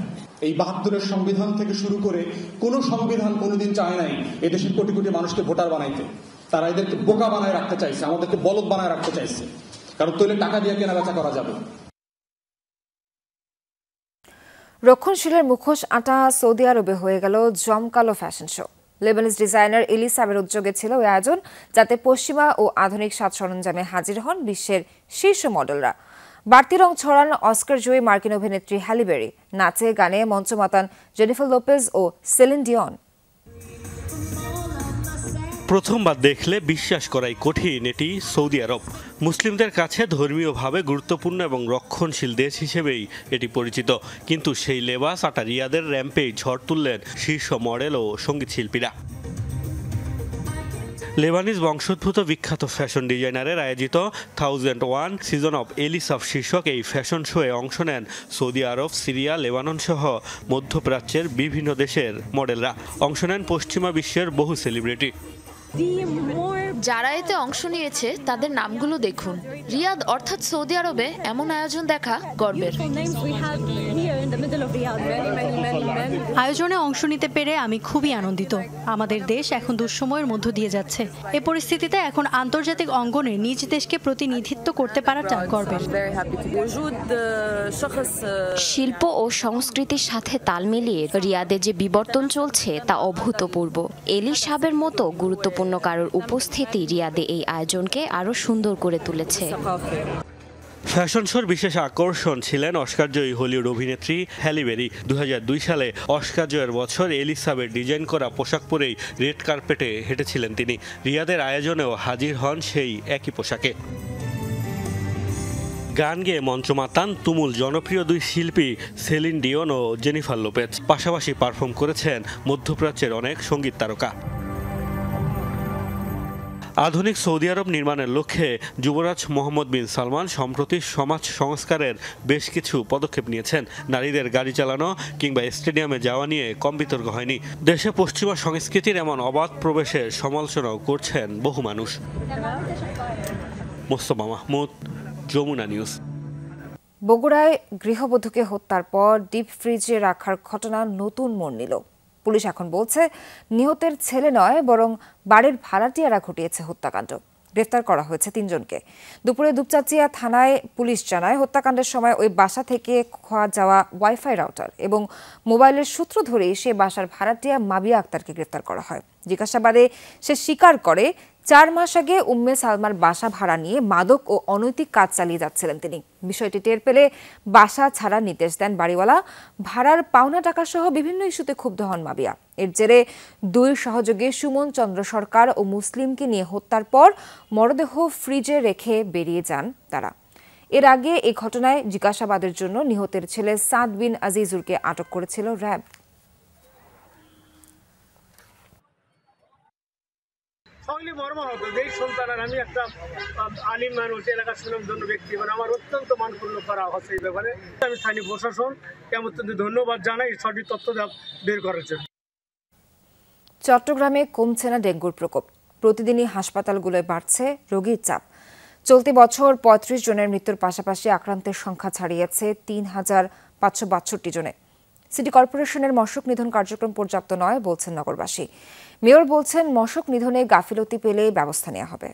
এই 72-এর সংবিধান থেকে শুরু করে কোনো সংবিধান কোনোদিন চায় নাই এদেশের কোটি কোটি মানুষকে ভোটার বানাইতে। তারা এদেরকে বোকা বানায় রাখতে চাইছে, আমাদেরকে বলদ বানায় রাখতে চাইছে, কারণ তৈলে টাকা দিয়ে কেনাবেচা করা যাবে। রক্ষণশীলের মুখোশ আঁটা সৌদি আরবে হয়ে গেল জমকালো ফ্যাশন শো। লেবানিজ ডিজাইনার এলিসাবের উদ্যোগে ছিল এই আয়োজন, যাতে পশ্চিমা ও আধুনিক সাজ সরঞ্জামে হাজির হন বিশ্বের শীর্ষ মডেলরা। বাড়তি রং ছড়ান অস্কার জয়ী মার্কিন অভিনেত্রী হ্যালি বেরি। নাচে গানে মঞ্চ মাতান জেনিফার লোপেজ ও সেলিন ডিয়ন। প্রথমবার দেখলে বিশ্বাস করাই কঠিন, এটি সৌদি আরব। মুসলিমদের কাছে ধর্মীয়ভাবে গুরুত্বপূর্ণ এবং রক্ষণশীল দেশ হিসেবেই এটি পরিচিত। কিন্তু সেই লেবাস আটা রিয়াদের র্যাম্পেই ঝড় তুললেন শীর্ষ মডেল ও সঙ্গীত শিল্পীরা। লেবানিজ বংশোদ্ভূত বিখ্যাত ফ্যাশন ডিজাইনারের আয়োজিত 1001 সিজন অব এলিসাফ শীর্ষক এই ফ্যাশন শোয়ে অংশ নেন সৌদি আরব, সিরিয়া, লেবানন সহ মধ্যপ্রাচ্যের বিভিন্ন দেশের মডেলরা। অংশ নেন পশ্চিমা বিশ্বের বহু সেলিব্রিটি। যারা এতে অংশ নিয়েছে তাদের নামগুলো দেখুন। রিয়াদ অর্থাৎ সৌদি আরবে এমন আয়োজন দেখা গর্বের। আয়োজনে অংশ নিতে পেরে আমি খুবই আনন্দিত। আমাদের দেশ এখন দুঃসময়ের মধ্য দিয়ে যাচ্ছে। এ পরিস্থিতিতে এখন আন্তর্জাতিক অঙ্গনে নিজ দেশকে প্রতিনিধিত্ব করতে পারাটা গর্বের। শিল্প ও সংস্কৃতির সাথে তাল মিলিয়ে রিয়াদে যে বিবর্তন চলছে তা অভূতপূর্ব। এলিসাবের মতো গুরুত্বপূর্ণ কারোর উপস্থিতি রিয়াদে এই আয়োজনকে আরো সুন্দর করে তুলেছে। ফ্যাশন শোর বিশেষ আকর্ষণ ছিলেন অস্কার জয়ী হলিউড অভিনেত্রী হ্যালি বেরি। 2002 সালে অস্কার জয়ের বছর এলিসাবের ডিজাইন করা পোশাক পরেই রেড কার্পেটে হেঁটেছিলেন তিনি। রিয়াদের আয়োজনেও হাজির হন সেই একই পোশাকে। গান গেয়ে মঞ্চ মাতান তুমুল জনপ্রিয় দুই শিল্পী সেলিন ডিয়ন ও জেনিফার লোপেজ। পাশাপাশি পারফর্ম করেছেন মধ্যপ্রাচ্যের অনেক সঙ্গীত তারকা। আধুনিক সৌদি আরব নির্মাণের লক্ষ্যে যুবরাজ মোহাম্মদ বিন সালমান সম্প্রতি সমাজ সংস্কারের বেশ কিছু পদক্ষেপ নিয়েছেন। নারীদের গাড়ি চালানো কিংবা স্টেডিয়ামে যাওয়া নিয়ে কম বিতর্ক হয়নি। দেশে পশ্চিমা সংস্কৃতির এমন অবাধ প্রবেশের সমালোচনাও করছেন বহু মানুষ। মোস্তফা মাহমুদ, যমুনা নিউজ। বগুড়ায় গৃহবধূকে হত্যার পর ডিপ ফ্রিজে রাখার ঘটনা নতুন মোড় নিল। পুলিশ এখন বলছে, নিহতের ছেলে নয় বরং বাড়ির ভাড়াটিয়ারা ঘটিয়েছে হত্যাকাণ্ড। গ্রেফতার করা হয়েছে 3 জনকে। দুপুরে দুপচাচিয়া থানায় পুলিশ জানায় হত্যাকাণ্ডের সময় ওই বাসা থেকে খোয়া যাওয়া ওয়াইফাই রাউটার এবং মোবাইলের সূত্র ধরেই সে বাসার ভাড়াটিয়া মাবিয়া আক্তারকে গ্রেফতার করা হয়। জিজ্ঞাসাবাদে সে স্বীকার করে 4 মাস আগে উম্মে সালমার বাসা ভাড়া নিয়ে মাদক ও অনৈতিক কাজ চালিয়ে যাচ্ছিলেন তিনি। বিষয়টি টের পেলে বাসা ছাড়ার নির্দেশ দেন বাড়িওয়ালা। ভাড়ার পাওনা টাকা সহ বিভিন্ন ইস্যুতে ক্ষুব্ধ হন মাবিয়া। এর জেরে 2 সহযোগী সুমন চন্দ্র সরকার ও মুসলিমকে নিয়ে হত্যার পর মরদেহ ফ্রিজে রেখে বেরিয়ে যান তারা। এর আগে এই ঘটনায় জিজ্ঞাসাবাদের জন্য নিহতের ছেলে সাদ বিন আজিজুরকে আটক করেছিল র্যাব। সকলেই মর্মাহত। যেই সন্তান, আমি একটা আলিম মানুষ, এলাকার সুনামধন্য ব্যক্তি, আমার অত্যন্ত মানক্ষুণ্ণ করা হচ্ছে এই ব্যাপারে। আমি স্থানীয় প্রশাসন অত্যন্ত ধন্যবাদ জানাই সঠিক তথ্য বের করার জন্য। চট্টগ্রামে কমছে না ডেঙ্গুর প্রকোপ। প্রতিদিনই হাসপাতালগুলোয় বাড়ছে রোগীর চাপ। চলতি বছর 35 জনের মৃত্যুর পাশাপাশি আক্রান্তের সংখ্যা ছাড়িয়েছে 3562 জনে। সিটি কর্পোরেশনের মশক নিধন কার্যক্রম পর্যাপ্ত নয় বলছেন নগরবাসী। মেয়র বলছেন মশক নিধনে গাফিলতি পেলে ব্যবস্থা নেওয়া হবে।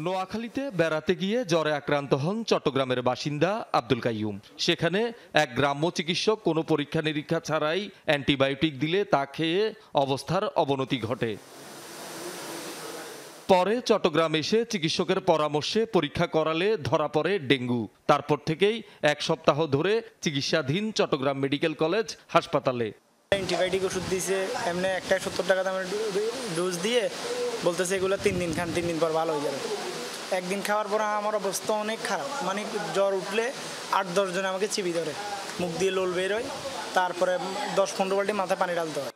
নোয়াখালীতে বেড়াতে গিয়ে জ্বরে আক্রান্ত হন চট্টগ্রামের বাসিন্দা আব্দুল কাইয়ুম। সেখানে এক গ্রাম্য চিকিৎসক কোনো পরীক্ষা নিরীক্ষা ছাড়াই অ্যান্টিবায়োটিক দিলে তা খেয়ে অবস্থার অবনতি ঘটে। পরে চট্টগ্রাম এসে চিকিৎসকের পরামর্শে পরীক্ষা করালে ধরা পড়ে ডেঙ্গু। তারপর থেকেই 1 সপ্তাহ ধরে চিকিৎসাধীন চট্টগ্রাম মেডিকেল কলেজ হাসপাতালে। অ্যান্টিবায়োটিক ওষুধ দিয়েছে, এমনি একটা 70 টাকা দামের ডোজ দিয়ে বলতেছে এগুলো 3 দিন খান, 3 দিন পর ভালো হয়ে যাবে। একদিন খাওয়ার পর আমার অবস্থা অনেক খারাপ, মানে জ্বর উঠলে 8-10 জন আমাকে চিবি ধরে, মুখ দিয়ে লোল বেরোয়, তারপরে 10-15 বাল্টি মাথায় পানি ঢালতে হয়।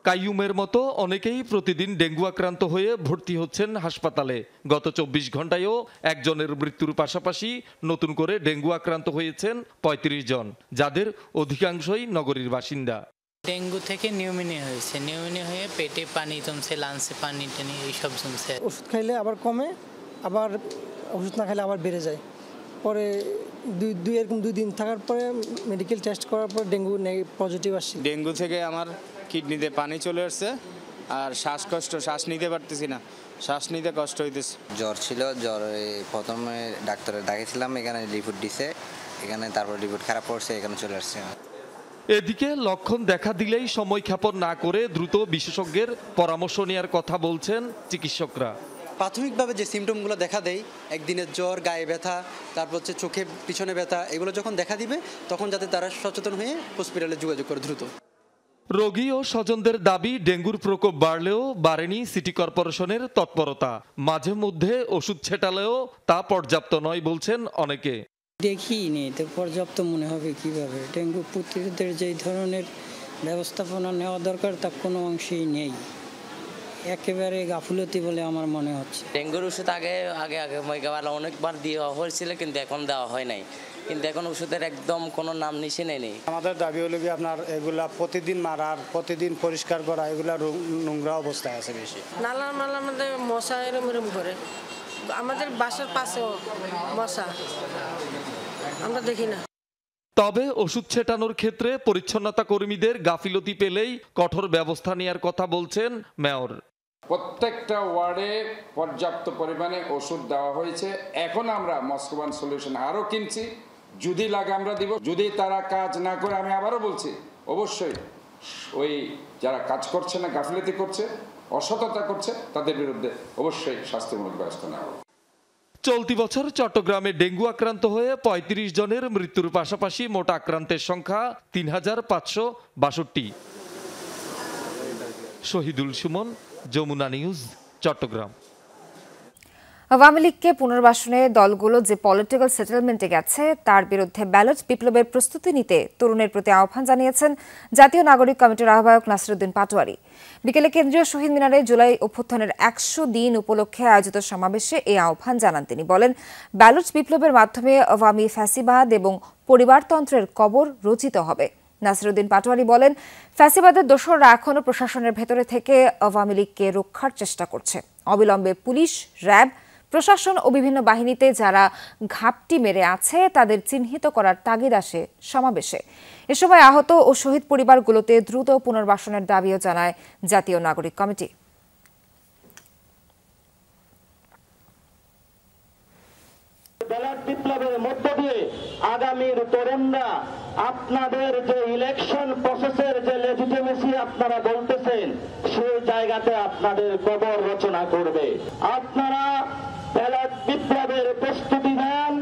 কাইয়ুমের মতো অনেকেই প্রতিদিন ডেঙ্গু আক্রান্ত হয়ে ভর্তি হচ্ছেন হাসপাতালে। গত 24 ঘন্টায়ও একজনের মৃত্যুর পাশাপাশি নতুন করে ডেঙ্গু আক্রান্ত হয়েছেন 35 জন, যাদের অধিকাংশই নগরীর বাসিন্দা। ডেঙ্গু থেকে নিউমোনিয়া হয়েছে, নিউমোনিয়া হয়ে পেটে পানি জমছে, লাংসে পানি টানি এইসব জমছে। ওষুধ খাইলে আবার কমে, আবার ওষুধ না খাইলে আবার বেড়ে যায়। পরে এরকম 2 দিন থাকার পরে মেডিকেল টেস্ট করার পর ডেঙ্গু পজিটিভ আসছে। ডেঙ্গু থেকে আমার কিডনিতে পানি চলে আসছে, আর শ্বাসকষ্ট, শ্বাস নিতে পারতেছি না, শ্বাস নিতে কষ্ট হইতেছে। জ্বর ছিল, জ্বরে প্রথমে ডাক্তারের দেখিয়েছিলাম, এখানে রিপোর্ট দিছে, এখানে তারপর রিপোর্ট খারাপ পড়ছে, এখানে চলে আসছে। এদিকে লক্ষণ দেখা দিলেই সময় ক্ষেপণ না করে দ্রুত বিশেষজ্ঞের পরামর্শ নেওয়ার কথা বলছেন চিকিৎসকরা। প্রাথমিকভাবে যে সিমটমগুলো দেখা দেয়, একদিনের জ্বর, গায়ে ব্যথা, তারপর হচ্ছে চোখে পিছনে ব্যথা, এগুলো যখন দেখা দিবে তখন যাতে তারা সচেতন হয়ে হসপিটালে যোগাযোগ করে দ্রুত। রোগী ও স্বজনদের দাবি, ডেঙ্গুর প্রকোপ বাড়লেও বাড়েনি সিটি কর্পোরেশনের তৎপরতা। মাঝে মধ্যে ওষুধ ছেটালেও তা পর্যাপ্ত নয় বলছেন অনেকে। দেখিনি তো পর্যাপ্ত মনে হবে কিভাবে? ডেঙ্গু প্রতিরোধের যে ধরনের ব্যবস্থাপনা নেওয়া দরকার তা কোনো অংশেই নেই, একেবারে গাফিলতি বলে আমার মনে হচ্ছে। ডেঙ্গুর ওষুধ আগে অনেকবার দেওয়া হয়েছিল, কিন্তু এখন দেওয়া হয় নাই, কিন্তু এখন ওষুধের একদম কোনো নাম নিশানে নেই। আমাদের দাবি হলো কি আপনার এগুলা প্রতিদিন মারার, প্রতিদিন পরিষ্কার করা, এগুলা নোংরা অবস্থায় আছে বেশি। নালা মধ্যে মশা এরম করে, আমাদের বাসার পাশেও মশা, আমরা দেখি না। তবে ওষুধ ছেটানোর ক্ষেত্রে পরিচ্ছন্নতা কর্মীদের গাফিলতি পেলেই কঠোর ব্যবস্থা নেওয়ার কথা বলছেন মেয়র। প্রত্যেকটা ওয়ার্ডে পর্যাপ্ত পরিমাণে ওষুধ দেওয়া হয়েছে। এখন আমরা মস্কোবান সলিউশন আরও কিনছি, যদি লাগে আমরা দিব। যদি তারা কাজ না করে, আমি আবারও বলছি, অবশ্যই ওই যারা কাজ করছে না, গাফিলতি করছে, অসততা করছে, তাদের বিরুদ্ধে অবশ্যই শাস্তিমূলক ব্যবস্থা নেওয়া হবে। চলতি বছর চট্টগ্রামে ডেঙ্গু আক্রান্ত হয়ে 35 জনের মৃত্যুর পাশাপাশি মোট আক্রান্তের সংখ্যা 3562। শহীদুল সুমন, যমুনা নিউজ, চট্টগ্রাম। আওয়ামী লীগকে পুনর্বাসনে দলগুলো যে পলিটিক্যাল সেটেলমেন্টে গেছে তার বিরুদ্ধে ব্যালট বিপ্লবের প্রস্তুতি নিতে তরুণের প্রতি আহ্বান জানিয়েছেন জাতীয় নাগরিক কমিটির আহ্বায়ক নাসিরউদ্দিন পাটোয়ারি। বিকেলে কেন্দ্রীয় শহীদ মিনারে জুলাই অভ্যুত্থানের 100 দিন উপলক্ষে আয়োজিত সমাবেশে এই আহ্বান জানান তিনি। বলেন, ব্যালট বিপ্লবের মাধ্যমে আওয়ামী ফ্যাসিবাদ এবং পরিবারতন্ত্রের কবর রচিত হবে। নাসিরউদ্দিন পাটোয়ারি বলেন, ফ্যাসিবাদের দোসররা এখনও প্রশাসনের ভেতরে থেকে আওয়ামী লীগকে রক্ষার চেষ্টা করছে। অবিলম্বে পুলিশ, র্যাব, প্রশাসন ও বিভিন্ন বাহিনীতে যারা ঘাপটি মেরে আছে তাদের চিহ্নিত করার তাগিদ আসে সমাবেশে। এ সময় আহত ও শহীদ পরিবারগুলোতে দ্রুত পুনর্বাসনের দাবিও জানায় জাতীয় নাগরিক কমিটি। ব্যালট বিপ্লবের মধ্য দিয়ে আগামীর তরুণরা আপনাদের যে ইলেকশন প্রসেসের যে লেজিটিমেসি আপনারা বলতেছেন সেই জায়গাতে আপনাদের কবর রচনা করবে। আপনারা ব্যালট বিপ্লবের প্রস্তুতি নেন।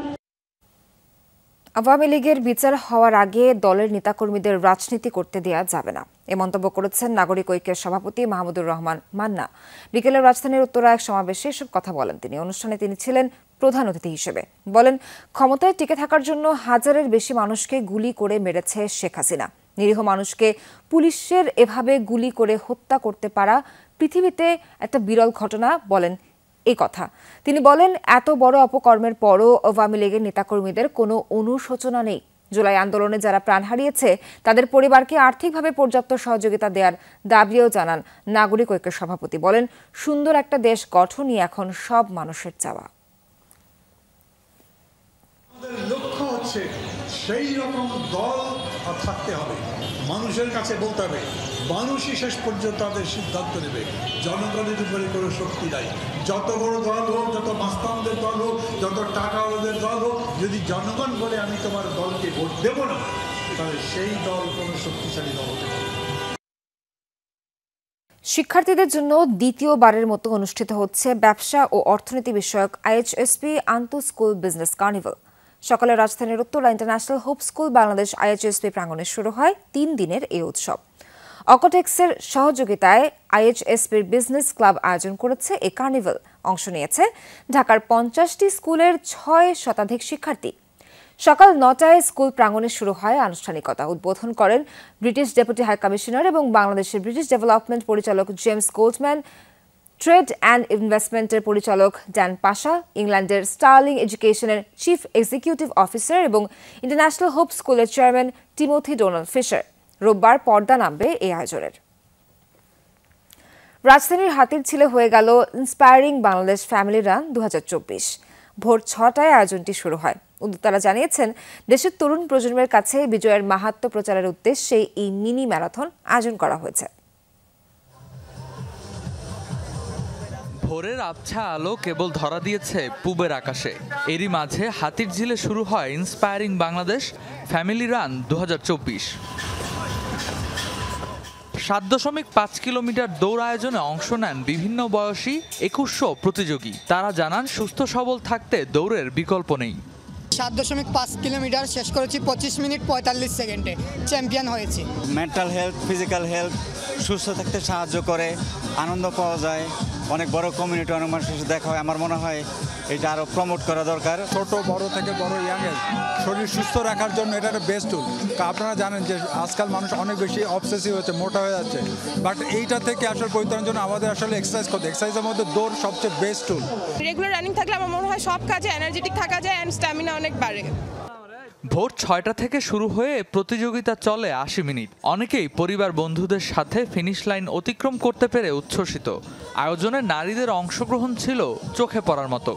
আওয়ামী লীগের বিচার হওয়ার আগে দলের নেতাকর্মীদের রাজনীতি করতে দেয়া যাবে না, এ মন্তব্য করেছেন নাগরিক ঐক্যের সভাপতি মাহমুদুর রহমান মান্না। বিকেলে রাজধানীর উত্তরা এক সমাবেশে এসব কথা বলেন তিনি। অনুষ্ঠানে তিনি ছিলেন প্রধান অতিথি হিসেবে। বলেন, ক্ষমতায় টিকে থাকার জন্য হাজারের বেশি মানুষকে গুলি করে মেরেছে শেখ হাসিনা। নিরীহ মানুষকে পুলিশের এভাবে গুলি করে হত্যা করতে পারা পৃথিবীতে একটা বিরল ঘটনা বলেন এই কথা। তিনি বলেন, এত বড় অপকর্মের পরও আওয়ামী লীগের নেতাকর্মীদের কোনো অনুশোচনা নেই। জুলাই আন্দোলনে যারা প্রাণ হারিয়েছে তাদের পরিবারকে আর্থিকভাবে পর্যাপ্ত সহযোগিতা দেওয়ার দাবিও জানান নাগরিক ঐক্যের সভাপতি। বলেন, সুন্দর একটা দেশ গঠনই এখন সব মানুষের চাওয়া। লক্ষ্য হচ্ছে সেই রকম দল থাকতে হবে, মানুষের কাছে বলতে হবে, মানুষই শেষ পর্যন্ত তাদের সিদ্ধান্ত নেবে। জনগণের উপরে কোনো শক্তি নাই। যত বড় দল হোক, যত মাস্তানদের দল হোক, যত টাকাওয়ালাদের দল হোক, যদি জনগণ বলে আমি তোমার দলকে ভোট দেব না, তাহলে সেই দল কোনো শক্তিশালী দল হতে পারে। শিক্ষার্থীদের জন্য দ্বিতীয়বারের মতো অনুষ্ঠিত হচ্ছে ব্যবসা ও অর্থনীতি বিষয়ক আইএইচএসপি আন্তঃ স্কুল বিজনেস কার্নিভাল। সকালে রাজধানীর Uttara International Hope School Bangladesh IHSP প্রাঙ্গণে শুরু হয় 3 দিনের এই উৎসব। অকটেক্সের সহযোগিতায় আইএইচএসপির বিজনেস ক্লাব আয়োজন করেছে এই কার্নিভাল। অংশ নিয়েছে ঢাকার 50টি স্কুলের 6 শতাধিক শিক্ষার্থী। সকাল 9টায় স্কুল প্রাঙ্গণে শুরু হয় আনুষ্ঠানিকতা। উদ্বোধন করেন ব্রিটিশ ডেপুটি হাই কমিশনার এবং বাংলাদেশের ব্রিটিশ ডেভেলপমেন্ট পরিচালক জেমস গোল্ডম্যান, ট্রেড অ্যান্ড ইনভেস্টমেন্টের পরিচালক ড্যান পাশা, ইংল্যান্ডের স্টার্লিং এডুকেশনের চিফ এক্সিকিউটিভ অফিসার এবং ইন্টারন্যাশনাল হোপ স্কুলের চেয়ারম্যান টিমোথি ডোনাল্ড ফিশার। রোববার পর্দা নামবে এই আয়োজনের। রাজধানীর হাতিরঝিলে হয়ে গেল ইন্সপায়ারিং বাংলাদেশ ফ্যামিলি রান 2024। ভোর 6টায় আয়োজনটি শুরু হয়। উদ্যোক্তারা জানিয়েছেন, দেশের তরুণ প্রজন্মের কাছে বিজয়ের মাহাত্ম্য প্রচারের উদ্দেশ্যে এই মিনি ম্যারাথন আয়োজন করা হয়েছে। ভোরের আবছা আলো কেবল ধরা দিয়েছে পূবের আকাশে। এরই মাঝে হাতিরঝিলে শুরু হয় inspiring Bangladesh family run 2024। 7.5 kilometre দৌড় আয়োজনে অংশ নেন বিভিন্ন বয়সী 2100 প্রতিযোগী। তারা জানান, সুস্থ সবল থাকতে দৌড়ের বিকল্প নেই। 7.5 কিলোমিটার শেষ করেছি 25 মিনিট 45 সেকেন্ডে, চ্যাম্পিয়ন হয়েছি। মেন্টাল হেলথ, ফিজিক্যাল হেলথ, সুস্থ থাকতে সাহায্য করে, আনন্দ পাওয়া যায়, অনেক বড় কমিউনিটি, অনেক মানুষের সাথে দেখা হয়। আমার মনে হয় এটা আরও প্রমোট করা দরকার। ছোট বড় থেকে বড় ইয়াংয়ের শরীর সুস্থ রাখার জন্য এটা একটা বেস্ট টুল। আপনারা জানেন যে আজকাল মানুষ অনেক বেশি অবসেসিভ হচ্ছে, মোটা হয়ে যাচ্ছে, বাট এইটা থেকে আসলে পরিত্রাণের জন্য আমাদের আসলে এক্সারসাইজ করতে, এক্সারসাইজের মধ্যে দৌড় সবচেয়ে বেস্ট টুল। রেগুলার রানিং থাকলে আমার মনে হয় সব কাজে এনার্জেটিক থাকা যায় অ্যান্ড স্ট্যামিনা অনেক বাড়ে। ভোর 6টা থেকে শুরু হয়ে প্রতিযোগিতা চলে 80 মিনিট। অনেকেই পরিবার বন্ধুদের সাথে ফিনিশ লাইন অতিক্রম করতে পেরে উচ্ছ্বসিত। আয়োজনে নারীদের অংশগ্রহণ ছিল চোখে পড়ার মতো।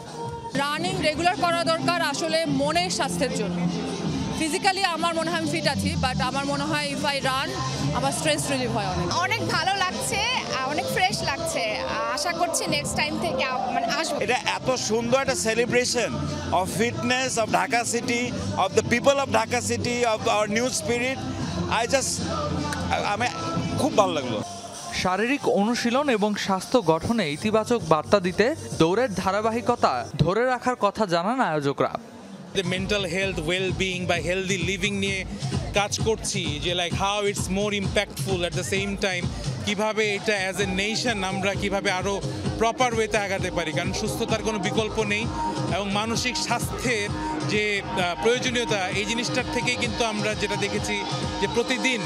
রানিং রেগুলার করা দরকার আসলে মনের স্বাস্থ্যের জন্য। ফিজিক্যালি আমার মনে হয় আমি ফিট আছি, বাট আমার মনে হয় ইফ আই রান আমার স্ট্রেস রিলিভ হয় অনেক। অনেক ভালো লাগছে, অনেক ফ্রেশ লাগছে। আশা করছি নেক্সট টাইম থেকে মানে আসবো। এটা এত সুন্দর একটা celebration of fitness of Dhaka city, of the people of Dhaka city, of our new spirit. আমি খুব ভালো লাগলো। শারীরিক অনুশীলন এবং স্বাস্থ্য গঠনে ইতিবাচক বার্তা দিতে দৌড়ের ধারাবাহিকতা ধরে রাখার কথা জানান আয়োজকরা। মেন্টাল হেলথ, ওয়েল বিইং বা হেলদি লিভিং নিয়ে কাজ করছি, যে like how it's more impactful at the same time কিভাবে এটা অ্যাজ এ নেশন আমরা কিভাবে আরও প্রপার ওয়েতে আগাতে পারি, কারণ সুস্থতার কোনো বিকল্প নেই এবং মানসিক স্বাস্থ্যের যে প্রয়োজনীয়তা এই জিনিসটার থেকেই কিন্তু আমরা যেটা দেখেছি যে প্রতিদিন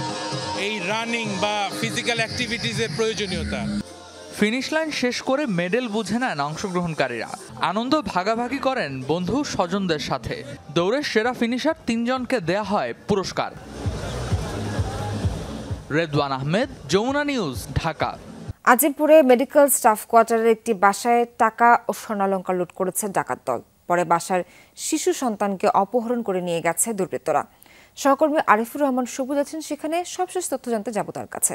এই রানিং বা ফিজিক্যাল অ্যাক্টিভিটিসের প্রয়োজনীয়তা। ফিনিশ লাইন শেষ করে মেডেল বুঝে নেন অংশগ্রহণকারীরা। আনন্দ ভাগাভাগি করেন বন্ধু স্বজনদের সাথে। দৌড়ের সেরা ফিনিশার 3 জনকে দেয়া হয় পুরস্কার। রেদওয়ান আহমেদ, যমুনা নিউজ, ঢাকা। আজিমপুরে মেডিকেল স্টাফ কোয়ার্টারের একটি বাসায় টাকা ও স্বর্ণালংকার লুট করেছে ডাকাত দল। পরে বাসার শিশু সন্তানকে অপহরণ করে নিয়ে গেছে দুর্বৃত্তরা। সহকর্মী আরিফুর রহমান সবুজ আছেন সেখানে। সবশেষ তথ্য জানতে যাব তার কাছে।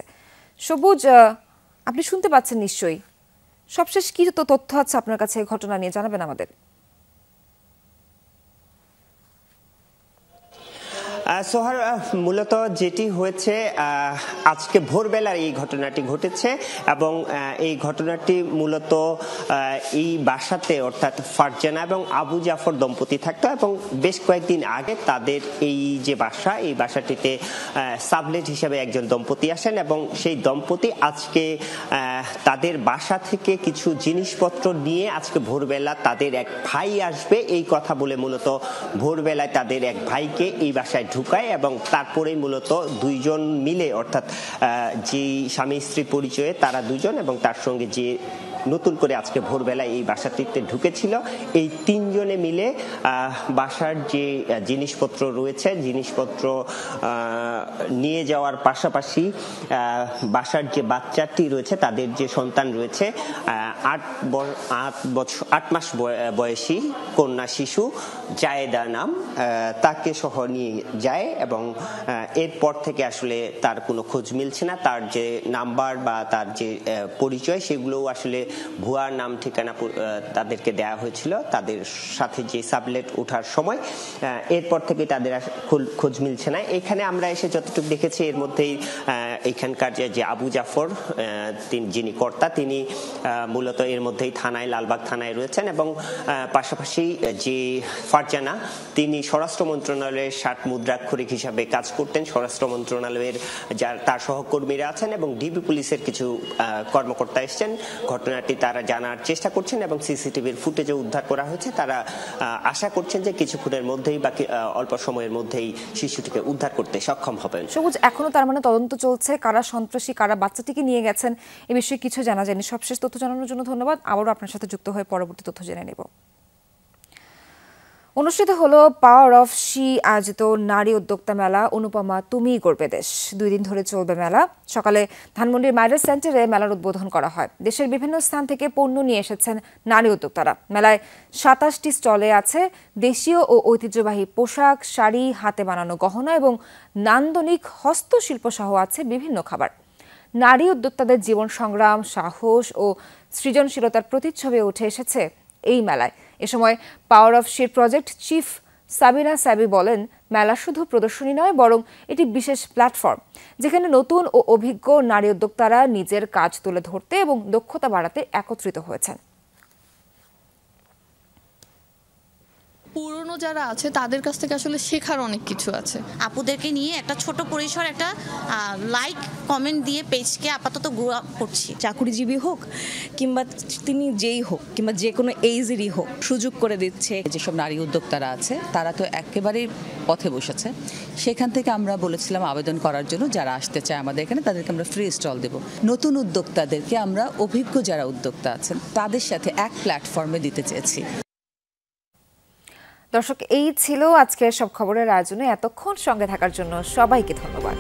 সবুজ, আপনি শুনতে পাচ্ছেন নিশ্চয়ই, সবশেষ কি তথ্য আছে আপনার কাছে ঘটনা নিয়ে জানাবেন আমাদের। সোহার, মূলত যেটি হয়েছে আজকে ভোরবেলার এই ঘটনাটি ঘটেছে এবং এই ঘটনাটি মূলত এই বাসাতে অর্থাৎ ফারজানা এবং আবু জাফর দম্পতি থাকতো এবং বেশ কয়েকদিন আগে তাদের এই যে বাসা, এই বাসাটিতে সাবলেট হিসেবে একজন দম্পতি আসেন এবং সেই দম্পতি আজকে তাদের বাসা থেকে কিছু জিনিসপত্র নিয়ে আজকে ভোরবেলা তাদের এক ভাই আসবে এই কথা বলে মূলত ভোরবেলায় তাদের এক ভাইকে এই বাসায় ঢুকায় এবং তারপরেই মূলত দুইজন মিলে অর্থাৎ যে স্বামী স্ত্রী পরিচয়ে তারা দুজন এবং তার সঙ্গে যে নতুন করে আজকে ভোরবেলায় এই বাসাটিতে ঢুকেছিল এই তিনজনে মিলে বাসার যে জিনিসপত্র রয়েছে জিনিসপত্র নিয়ে যাওয়ার পাশাপাশি বাসার যে বাচ্চাটি রয়েছে তাদের যে সন্তান রয়েছে 8 মাস বয়সী কন্যা শিশু জায়েদা নাম, তাকে সহ নিয়ে যায় এবং এরপর থেকে আসলে তার কোনো খোঁজ মিলছে না। তার যে নাম্বার বা তার যে পরিচয় সেগুলোও আসলে ভুয়া নাম ঠিকানা তাদেরকে দেয়া হয়েছিল তাদের সাথে যে সাবলেট ওঠার সময়, এরপর থেকে তাদের খোঁজ মিলছে না। এখানে আমরা এসে যতটুকু দেখেছি এর মধ্যেই এখানকার যে আবু জাফর যিনি কর্তা তিনি মূলত এর মধ্যেই থানায় লালবাগ থানায় রয়েছেন এবং পাশাপাশি যে ফারজানা তিনি স্বরাষ্ট্র মন্ত্রণালয়ের 60 মুদ্রাক্ষরিক হিসাবে কাজ করতেন। স্বরাষ্ট্র মন্ত্রণালয়ের তার সহকর্মীরা আছেন এবং ডিবি পুলিশের কিছু কর্মকর্তা এসেছেন। ঘটনাটি তারা জানার চেষ্টা করছেন এবং সিসিটিভির ফুটেজও উদ্ধার করা হয়েছে। তারা আশা করছেন যে কিছুক্ষণের মধ্যেই বা অল্প সময়ের মধ্যেই শিশুটিকে উদ্ধার করতে সক্ষম হবেন। সবুজ, এখনো তার মানে তদন্ত চলছে, কারা সন্ত্রাসী, কারা বাচ্চাটিকে নিয়ে গেছেন এ বিষয়ে কিছু জানা যায়নি। সবশেষ তথ্য জানানোর জন্য ধন্যবাদ। আবারও আপনার সাথে যুক্ত হয়ে পরবর্তী তথ্য জেনে নেব। অনুষ্ঠিত হলো পাওয়ার অফ শি আয়োজিত নারী উদ্যোক্তা মেলা অনুপমা তুমিই গড়বে দেশ। 2 দিন ধরে চলবে মেলা। সকালে ধানমন্ডির মাইরাস সেন্টারে মেলার উদ্বোধন করা হয়। দেশের বিভিন্ন স্থান থেকে পণ্য নিয়ে এসেছেন নারী উদ্যোক্তারা। মেলায় 27টি স্টলে আছে দেশীয় ও ঐতিহ্যবাহী পোশাক, শাড়ি, হাতে বানানো গহনা এবং নান্দনিক হস্তশিল্প সহ আছে বিভিন্ন খাবার। নারী উদ্যোক্তাদের জীবন সংগ্রাম, সাহস ও সৃজনশীলতার প্রতিচ্ছবি উঠে এসেছে এই মেলায়। এ সময় পাওয়ার অফ শির প্রজেক্ট চিফ সাবিনা সাবি বলেন, মেলা শুধু প্রদর্শনী নয় বরং এটি বিশেষ প্ল্যাটফর্ম যেখানে নতুন ও অভিজ্ঞ নারী উদ্যোক্তারা নিজের কাজ তুলে ধরতে এবং দক্ষতা বাড়াতে একত্রিত হয়েছেন। পুরনো যারা আছে তাদের কাছ থেকে আসলে শেখার অনেক কিছু আছে। আপুদেরকে নিয়ে একটা ছোট পরিসর একটা লাইক কমেন্ট দিয়ে পেজকে আপাতত গ্রো আপ করছি। চাকুরিজীবী হোক কিংবা তিনি যেই হোক কিংবা যে কোনো এইজেরই হোক সুযোগ করে দিচ্ছে। যেসব নারী উদ্যোক্তারা আছে তারা তো একেবারেই পথে বসেছে, সেখান থেকে আমরা বলেছিলাম আবেদন করার জন্য যারা আসতে চায় আমাদের এখানে তাদেরকে আমরা ফ্রি স্টল দেব। নতুন উদ্যোক্তাদেরকে আমরা অভিজ্ঞ যারা উদ্যোক্তা আছেন তাদের সাথে এক প্ল্যাটফর্মে দিতে চেয়েছি। দর্শক, এই ছিল আজকের সব খবরের আয়োজনে। এতক্ষণ সঙ্গে থাকার জন্য সবাইকে ধন্যবাদ।